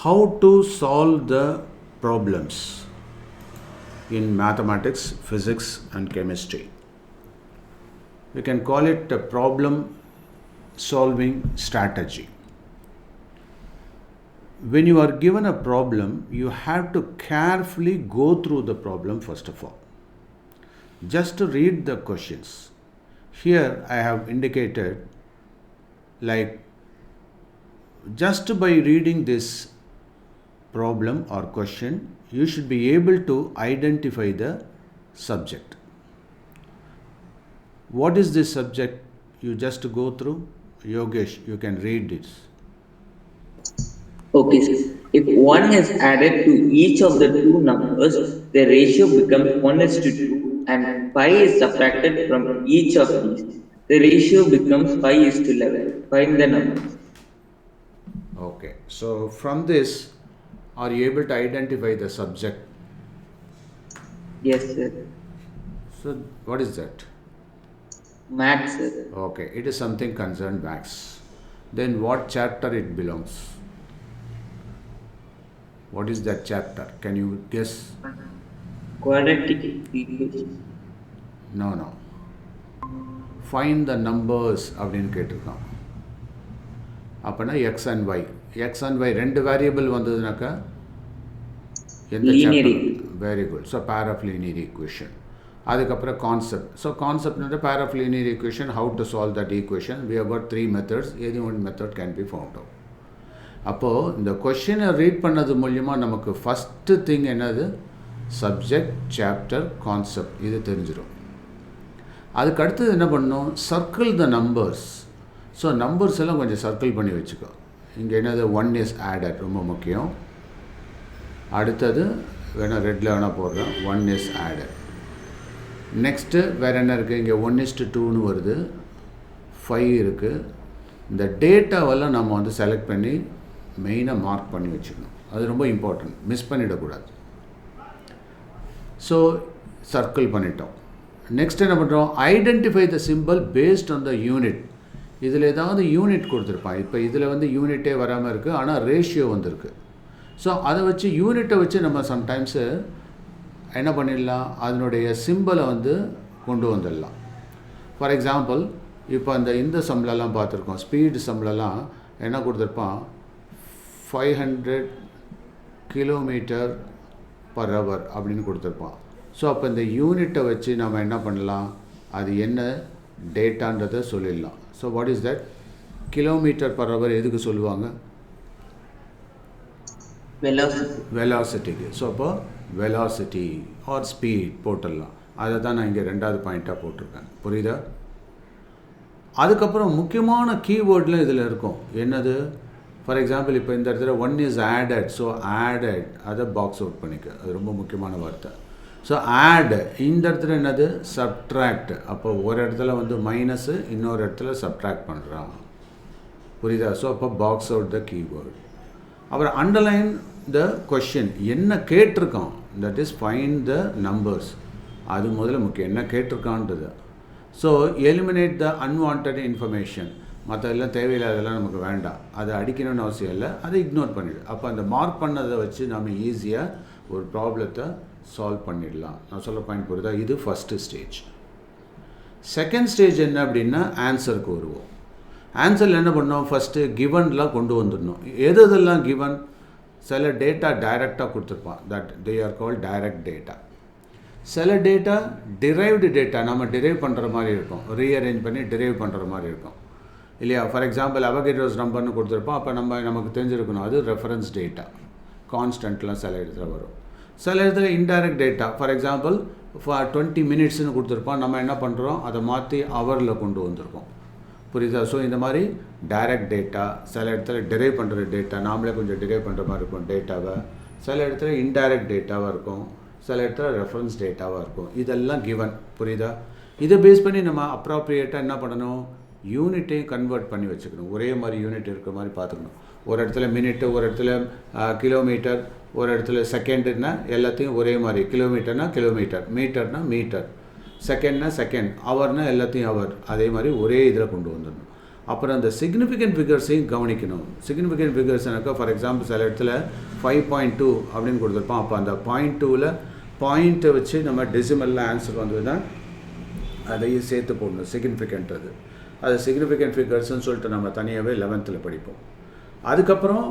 how to solve the problems in mathematics, physics and chemistry. We can call it a problem solving strategy. When you are given a problem, you have to carefully go through the problem first of all. Just to read the questions. Here I have indicated, like, just by reading this problem or question, you should be able to identify the subject. What is this subject? You just go through. Yogesh, you can read this. Okay, sir. If 1 is added to each of the two numbers, the ratio becomes 1:2, and 5 is subtracted from each of these. The ratio becomes 5:11. Find the numbers. Okay, so from this, are you able to identify the subject? Yes, sir. So, what is that? Maths, sir. Okay, it is something concerned maths. Then what chapter it belongs? What is that chapter? Can you guess? Quadratic equations. No. Find the numbers அப்படின்னு கேட்டிருக்கான். அப்போனா x and y ரெண்டு variable வந்ததுனாக்கா எந்த chapter? Very good. So pair of linear equation. அதுக்கப்புறம் concept. So கான்செப்ட்ன்ற pair of linear equation, how to solve that equation. We have got 3 methods. Any one method can be found out. அப்போது இந்த கொஷினை read பண்ணது மூலியமாக நமக்கு first thing என்னது? Subject, chapter, concept, இது தெரிஞ்சிடும். அதுக்கு அடுத்தது என்ன பண்ணணும்? Circle the numbers. So numbers எல்லாம் கொஞ்சம் சர்க்கிள் பண்ணி வச்சுக்கோ. இங்கே என்னது? 1 இஸ் ஆடட், ரொம்ப முக்கியம். அடுத்தது வேணால் ரெட்டில் வேணால் போடுறேன். 1 இஸ் ஆடட். நெக்ஸ்ட்டு வேறு என்ன இருக்குது? இங்கே 1:2 வருது, 5 இருக்குது. இந்த டேட்டாவெல்லாம் நம்ம வந்து செலக்ட் பண்ணி மெயினாக மார்க் பண்ணி வச்சுக்கணும். அது ரொம்ப இம்பார்ட்டன்ட், மிஸ் பண்ணிடக்கூடாது. ஸோ சர்க்கிள் பண்ணிட்டோம். நெக்ஸ்ட் என்ன பண்ணுறோம்? Identify the simple based on the unit. இதில் ஏதாவது யூனிட் கொடுத்துருப்பான். இப்போ இதில் வந்து யூனிட்டே வராமல் இருக்குது, ஆனால் ரேஷியோ வந்திருக்கு. ஸோ அதை வச்சு, யூனிட்டை வச்சு நம்ம சம்டைம்ஸு என்ன பண்ணிடலாம்? அதனுடைய சிம்பிளை வந்து கொண்டு வந்துடலாம். ஃபார் எக்ஸாம்பிள், இப்போ இந்த சம்லெல்லாம் பார்த்துருக்கோம். ஸ்பீடு சம்லெல்லாம் என்ன கொடுத்துருப்பான்? 500 km/h அப்படின்னு கொடுத்துருப்பான். ஸோ அப்போ இந்த யூனிட்டை வச்சு நம்ம என்ன பண்ணலாம்? அது என்ன டேட்டான்றதை சொல்லிடலாம். So what is that? km/h எதுக்கு சொல்லுவாங்க? வெலாசிட்டிக்கு. ஸோ அப்போ வெலாசிட்டி ஆர் ஸ்பீட் போட்டுடலாம். அதை தான் நான் இங்கே 2வது பாயிண்ட்டாக போட்டிருக்கேன். புரியுதா? அதுக்கப்புறம் முக்கியமான கீவேர்டில் இதில் இருக்கும். என்னது? ஃபார் எக்ஸாம்பிள், இப்போ இந்த இடத்துல 1 இஸ் ஆடட். ஸோ ஆடட், அதை பாக்ஸ் அவுட் பண்ணிக்க. அது ரொம்ப முக்கியமான வார்த்தை. ஸோ ஆட், இந்த இடத்துல என்னது? சப்ட்ராக்ட். அப்போ ஒரு இடத்துல வந்து மைனஸு, இன்னொரு இடத்துல சப்ட்ராக்ட் பண்ணுறான். புரியுதா? ஸோ அப்போ பாக்ஸ் அவுட் த கீவேர்ட். அப்புறம் அண்டர்லைன் த கொஷின். என்ன கேட்டிருக்கான்? That is find the numbers. அது முதல்ல முக்கியம், என்ன கேட்டிருக்கான்றது. So eliminate the unwanted information. மற்றதெல்லாம் தேவையில்லாதெல்லாம் நமக்கு வேண்டாம், அதை அடிக்கணும்னு அவசியம் இல்லை, அதை இக்னோர் பண்ணிவிடு. அப்போ அந்த மார்க் பண்ணதை வச்சு நம்ம ஈஸியாக ஒரு ப்ராப்ளத்தை சால்வ் பண்ணிடலாம். நான் சொல்ல பாயிண்ட் புரியுதா? இது ஃபஸ்ட்டு ஸ்டேஜ். செகண்ட் ஸ்டேஜ் என்ன அப்படின்னா, ஆன்சருக்கு வருவோம். ஆன்சரில் என்ன பண்ணோம்? ஃபஸ்ட்டு கிவன்லாம் கொண்டு வந்துடணும். எதெல்லாம் கிவன்? சில டேட்டா டைரெக்டாக கொடுத்துருப்பான். That they are called direct data. சில டேட்டா டிரைவ்டு டேட்டா, நம்ம டிரைவ் பண்ணுற மாதிரி இருக்கும், ரீஅரேஞ்ச் பண்ணி டிரைவ் பண்ணுற மாதிரி இருக்கும் இல்லையா? ஃபார் எக்ஸாம்பிள், அவகேட்ரோஸ் நம்பர்னு கொடுத்துருப்போம். அப்போ நமக்கு தெரிஞ்சிருக்கணும் அது ரெஃபரன்ஸ் டேட்டா. கான்ஸ்டன்ட்லாம் சில இடத்துல வரும். சில இடத்துல இன்டைரக்ட் டேட்டா. ஃபார் எக்ஸாம்பிள், 20 மினிட்ஸ்னு கொடுத்துருப்போம். நம்ம என்ன பண்ணுறோம்? அதை மாற்றி ஹவரில் கொண்டு வந்திருக்கோம். புரியுதா? ஸோ இந்த மாதிரி டைரக்ட் டேட்டா, சில இடத்துல டிரைவ் பண்ணுற டேட்டா, நாமளே கொஞ்சம் டிரைவ் பண்ணுற மாதிரி இருக்கும் டேட்டாவை. சில இடத்துல இன்டைரக்ட் டேட்டாவாக இருக்கும், சில இடத்துல ரெஃபரன்ஸ் டேட்டாவாக இருக்கும். இதெல்லாம் கிவன். புரியுதா? இதை பேஸ் பண்ணி நம்ம அப்ராப்ரியேட்டாக என்ன பண்ணணும்? யூனிட்டையும் கன்வெர்ட் பண்ணி வச்சுக்கணும். ஒரே மாதிரி யூனிட் இருக்கிற மாதிரி பார்த்துக்கணும். ஒரு இடத்துல மினிட்டு, ஒரு இடத்துல கிலோமீட்டர், ஒரு இடத்துல செகண்டுன்னா எல்லாத்தையும் ஒரே மாதிரி. கிலோமீட்டர்னா கிலோமீட்டர், மீட்டர்னா மீட்டர், செகண்ட்னா செகண்ட், ஹவர்னா எல்லாத்தையும் ஹவர், அதே மாதிரி ஒரே இதில் கொண்டு வந்துடணும். அப்புறம் அந்த சிக்னிஃபிகண்ட் ஃபிகர்ஸையும் கவனிக்கணும். சிக்னிஃபிகண்ட் ஃபிகர்ஸ்னாக்கா ஃபார் எக்ஸாம்பிள் சில இடத்துல 5.2 அப்படின்னு கொடுத்துருப்போம். அப்போ அந்த 0.2ல் பாயிண்ட்டை வச்சு நம்ம டெசிமலில் ஆன்சர் வந்ததுன்னா அதையும் சேர்த்து போடணும். சிக்னிஃபிகண்ட் அது சிக்னிஃபிகண்ட் ஃபிகர்ஸ்ன்னு சொல்லிட்டு நம்ம தனியாகவே 11th படிப்போம். அதுக்கப்புறம்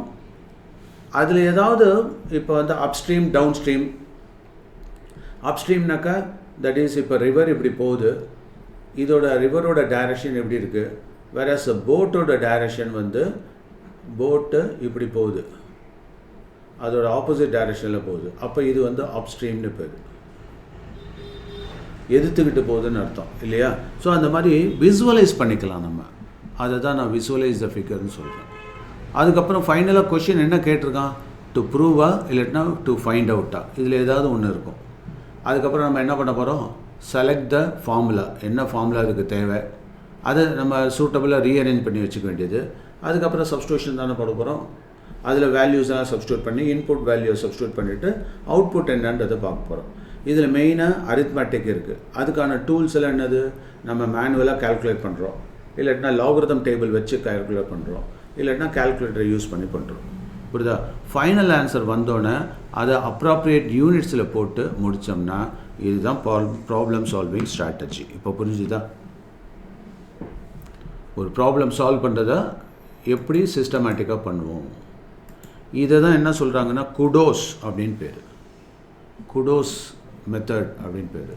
அதில் ஏதாவது இப்போ வந்து அப்ஸ்ட்ரீம் டவுன் ஸ்ட்ரீம். அப்ஸ்ட்ரீம்னாக்கா தட் இஸ் இப்போ ரிவர் இப்படி போகுது, இதோட ரிவரோட டைரக்ஷன் எப்படி இருக்குது, வேறஸ் போட்டோட டைரக்ஷன் வந்து போட்டு இப்படி போகுது, அதோட ஆப்போசிட் டைரக்ஷனில் போகுது. அப்போ இது வந்து அப்ஸ்ட்ரீம்னு பேர், எதிர்த்துக்கிட்டு போகுதுன்னு அர்த்தம் இல்லையா? ஸோ அந்த மாதிரி விசுவலைஸ் பண்ணிக்கலாம் நம்ம. அதை தான் நான் விசுவலைஸ் த ஃபிகர்னு சொல்கிறேன். அதுக்கப்புறம் ஃபைனலாக கொஷின் என்ன கேட்டிருக்கான், டு ப்ரூவா இல்லைன்னா டு ஃபைண்ட் அவுட்டா, இதில் ஏதாவது ஒன்று இருக்கும். அதுக்கப்புறம் நம்ம என்ன பண்ண போகிறோம், செலக்ட் த ஃபார்முலா, என்ன ஃபார்முலா அதுக்கு தேவை அதை நம்ம சூட்டபுளாக ரீஅரேஞ்ச் பண்ணி வச்சுக்க வேண்டியது. அதுக்கப்புறம் சப்ஸ்டியூஷன் தானே போட போகிறோம். அதில் வேல்யூஸெல்லாம் சப்ஸ்டியூட் பண்ணி இன்புட் வேல்யூவை சப்ஸ்டியூட் பண்ணிவிட்டு அவுட்புட் என்னன்றதை பார்க்க போகிறோம். இதில் மெயினாக அரித்மெட்டிக் இருக்குது. அதுக்கான டூல்ஸ் எல்லாம் என்னது, நம்ம மேனுவலாக கால்குலேட் பண்ணுறோம், இல்லாட்டினா லாகரிதம் டேபிள் வச்சு கால்குலேட் பண்ணுறோம், இல்லாட்டினா கால்குலேட்டரை யூஸ் பண்ணி பண்ணுறோம். புரியுதா? ஃபைனல் ஆன்சர் வந்தோடனே அதை அப்ராப்ரியேட் யூனிட்ஸில் போட்டு முடித்தோம்னா இதுதான் ப்ராப்ளம் சால்விங் ஸ்ட்ராட்டஜி. இப்போ புரிஞ்சுதா? ஒரு ப்ராப்ளம் சால்வ் பண்ணுறதை எப்படி சிஸ்டமேட்டிக்காக பண்ணுவோம். இதை தான் என்ன சொல்கிறாங்கன்னா குடோஸ் அப்படின்னு பேர், குடோஸ் மெத்தட் அப்படின்னு பேர்.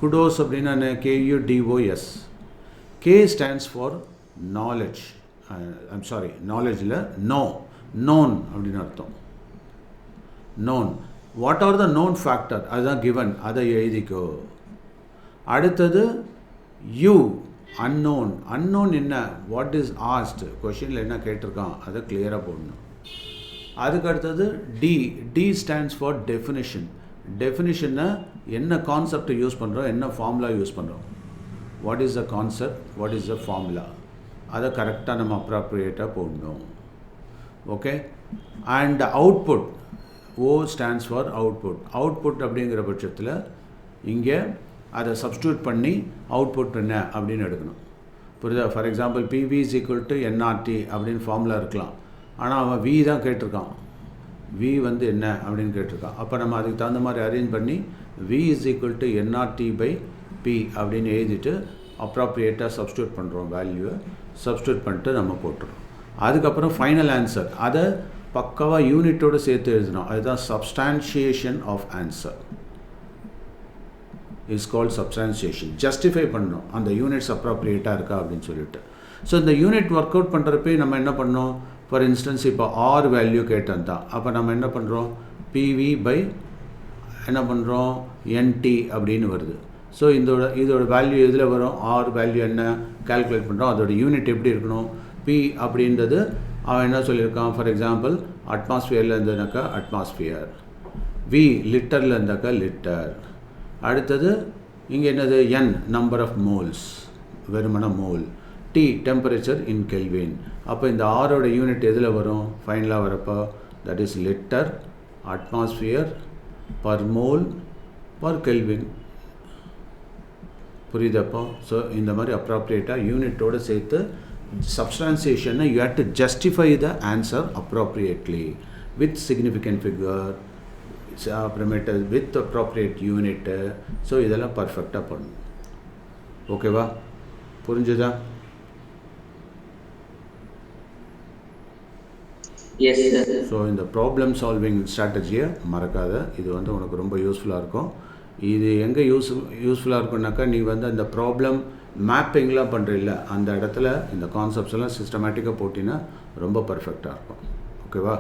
குடோஸ் அப்படின்னா என்ன, KUDOS. K stands for knowledge. I'm sorry, knowledge இல்லை, known அப்படின்னு அர்த்தம். known, what are the known factor, அதுதான் given, அதை எழுதிக்கோ. அடுத்தது U, unknown என்ன, what is asked, கொஷினில் என்ன கேட்டிருக்கான் அதை கிளியராக போடணும். அதுக்கு அடுத்தது D stands for definition. டெஃபினிஷனை என்ன கான்செப்டை யூஸ் பண்ணுறோம், என்ன ஃபார்முலா யூஸ் பண்ணுறோம், what is the concept, what is the formula, அதை கரெக்டாக நம்ம அப்ராப்ரியேட்டாக போடணும். Okay. And output, O stands for output அப்படிங்கிற பட்சத்தில் இங்கே அதை சப்ஸ்டியூட் பண்ணி அவுட்புட் என்ன அப்படின்னு எடுக்கணும். புரியுதா? For example PV is equal to nRT அப்படின்னு ஃபார்முலா இருக்கலாம், ஆனால் அவன் V தான் கேட்டிருக்கான், V வந்து என்ன அப்படின்னு கேட்டிருக்கான். அப்போ நம்ம அதுக்கு தகுந்த மாதிரி அரேஞ்ச் பண்ணி V is equal to nRT/P அப்படின்னு எழுதிட்டு அப்ராப்ரியேட்டாக சப்ஸ்டியூட் பண்ணுறோம், வேல்யூவை சப்ஸ்டியூட் பண்ணிட்டு நம்ம போட்டுறோம். அதுக்கப்புறம் ஃபைனல் ஆன்சர் அதை பக்காவாக யூனிட்டோடு சேர்த்து எழுதணும். அதுதான் substantiation of answer is called substantiation. Justify பண்ணணும் அந்த யூனிட்ஸ் அப்ராப்ரியேட்டாக இருக்கா அப்படின்னு சொல்லிட்டு. ஸோ இந்த யூனிட் ஒர்க் அவுட் பண்ணுறப்பே நம்ம என்ன பண்ணோம், ஃபார் இன்ஸ்டன்ஸ் இப்போ R வேல்யூ கேட்டது தான், அப்போ நம்ம என்ன பண்ணுறோம், PV by என்ன பண்ணுறோம் NT அப்படின்னு வருது. ஸோ இதோட வேல்யூ எதில் வரும், R வேல்யூ என்ன கால்குலேட் பண்ணுறோம், அதோட யூனிட் எப்படி இருக்கணும், P அப்படின்றது அவன் என்ன சொல்லியிருக்கான், ஃபார் எக்ஸாம்பிள் அட்மாஸ்ஃபியரில் இருந்ததுனாக்கா அட்மாஸ்ஃபியர், V லிட்டரில் இருந்தாக்கா லிட்டர். அடுத்தது இங்கே என்னது, N நம்பர் ஆஃப் மோல்ஸ், வெறுமன mole, T temperature in kelvin. அப்போ இந்த ஆரோட யூனிட் எதில் வரும் ஃபைனலாக வரப்போ, that is litre, atmosphere, per mole, per kelvin. புரியுதப்போ? ஸோ இந்த மாதிரி அப்ராப்ரியேட்டாக யூனிட்டோடு சேர்த்து சப்ஸ்டான்சியேஷனை you have to justify the answer appropriately with significant figure, அப்புறமேட்டு வித் அப்ராப்ரியேட் யூனிட்டு. ஸோ இதெல்லாம் பர்ஃபெக்டாக பண்ணணும். ஓகேவா? புரிஞ்சுதா? ஸோ இந்த ப்ராப்ளம் சால்விங் ஸ்ட்ராட்டஜியை மறக்காத, இது வந்து உனக்கு ரொம்ப யூஸ்ஃபுல்லாக இருக்கும். இது எங்கே யூஸ்ஃபுல்லாக இருக்குன்னாக்கா, நீ வந்து அந்த ப்ராப்ளம் மேப்பிங்லாம் பண்ணுறில்ல, அந்த இடத்துல இந்த கான்செப்ட்ஸ் எல்லாம் சிஸ்டமேட்டிக்காக போட்டினா ரொம்ப பர்ஃபெக்டாக இருக்கும். ஓகேவா?